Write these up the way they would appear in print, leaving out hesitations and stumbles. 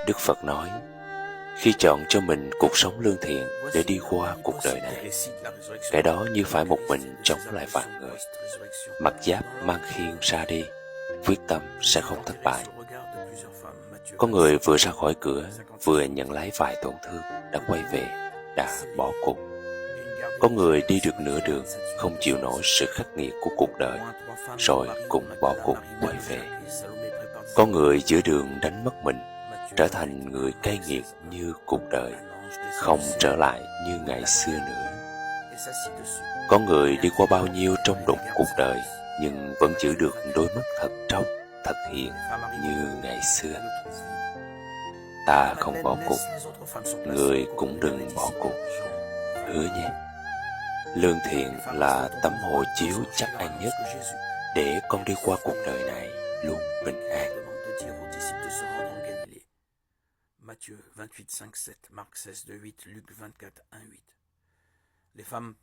Đức Phật nói, khi chọn cho mình cuộc sống lương thiện để đi qua cuộc đời này, kẻ đó như phải một mình chống lại vạn người, mặc giáp mang khiên ra đi, quyết tâm sẽ không thất bại. Có người vừa ra khỏi cửa, vừa nhận lấy vài tổn thương, đã quay về, đã bỏ cuộc. Có người đi được nửa đường, không chịu nổi sự khắc nghiệt của cuộc đời, rồi cũng bỏ cuộc quay về. Có người giữa đường đánh mất mình, trở thành người cay nghiệt như cuộc đời, không trở lại như ngày xưa nữa. Có người đi qua bao nhiêu trong đụng cuộc đời, nhưng vẫn giữ được đôi mắt thật trong, thật hiền như ngày xưa. Ta không bỏ cuộc, người cũng đừng bỏ cuộc. Hứa nhé. Lương thiện là tấm hộ chiếu chắc ăn nhất để con đi qua cuộc đời này luôn bình an. Matthieu 28, 5, 7, Marc 16, 2, 8, Luc 24, 1, 8. Les femmes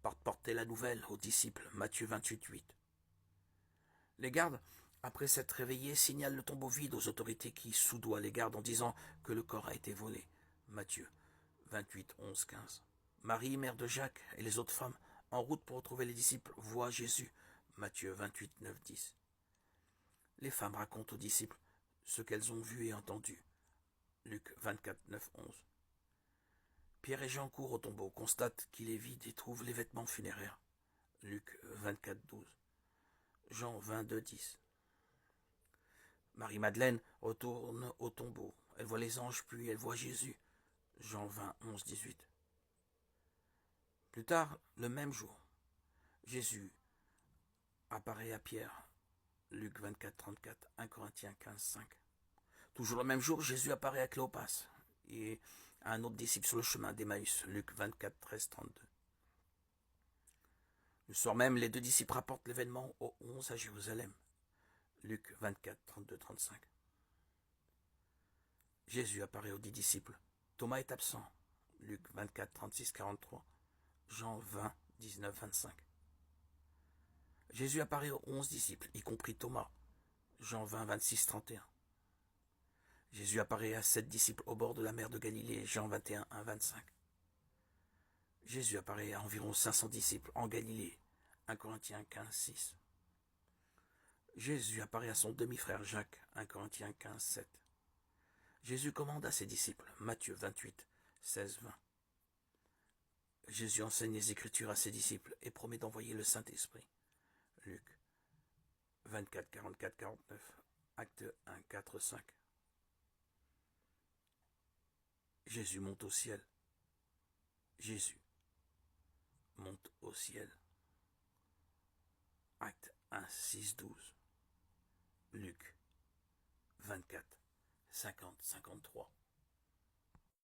partent porter la nouvelle aux disciples, Matthieu 28, 8. Les gardes, après s'être réveillés, signalent le tombeau vide aux autorités qui soudoient les gardes en disant que le corps a été volé, Matthieu 28, 11, 15. Marie, mère de Jacques, et les autres femmes, en route pour retrouver les disciples, voient Jésus, Matthieu 28, 9, 10. Les femmes racontent aux disciples ce qu'elles ont vu et entendu, Luc 24, 9, 11. Pierre et Jean courent au tombeau, constatent qu'il est vide et trouvent les vêtements funéraires, Luc 24, 12. Jean 22, 10. Marie-Madeleine retourne au tombeau. Elle voit les anges, puis elle voit Jésus, Jean 20, 11, 18. Plus tard, le même jour, Jésus apparaît à Pierre, Luc 24, 34, 1 Corinthiens 15, 5. Toujours le même jour, Jésus apparaît à Cléopas et à un autre disciple sur le chemin d'Emmaüs, Luc 24, 13, 32. Le soir même, les deux disciples rapportent l'événement aux 11 à Jérusalem, Luc 24, 32, 35. Jésus apparaît aux 10 disciples. Thomas est absent, Luc 24, 36, 43. Jean 20, 19, 25. Jésus apparaît aux 11 disciples, y compris Thomas, Jean 20, 26, 31. Jésus apparaît à 7 disciples au bord de la mer de Galilée, Jean 21, 1, 25. Jésus apparaît à environ 500 disciples en Galilée, 1 Corinthiens 15, 6. Jésus apparaît à son demi-frère Jacques, 1 Corinthiens 15, 7. Jésus commande à ses disciples, Matthieu 28, 16, 20. Jésus enseigne les Écritures à ses disciples et promet d'envoyer le Saint-Esprit, Luc 24, 44, 49, Acte 1, 4, 5. Jésus monte au ciel. Jésus monte au ciel. Acte 1, 6, 12. Luc 24, 50, 53.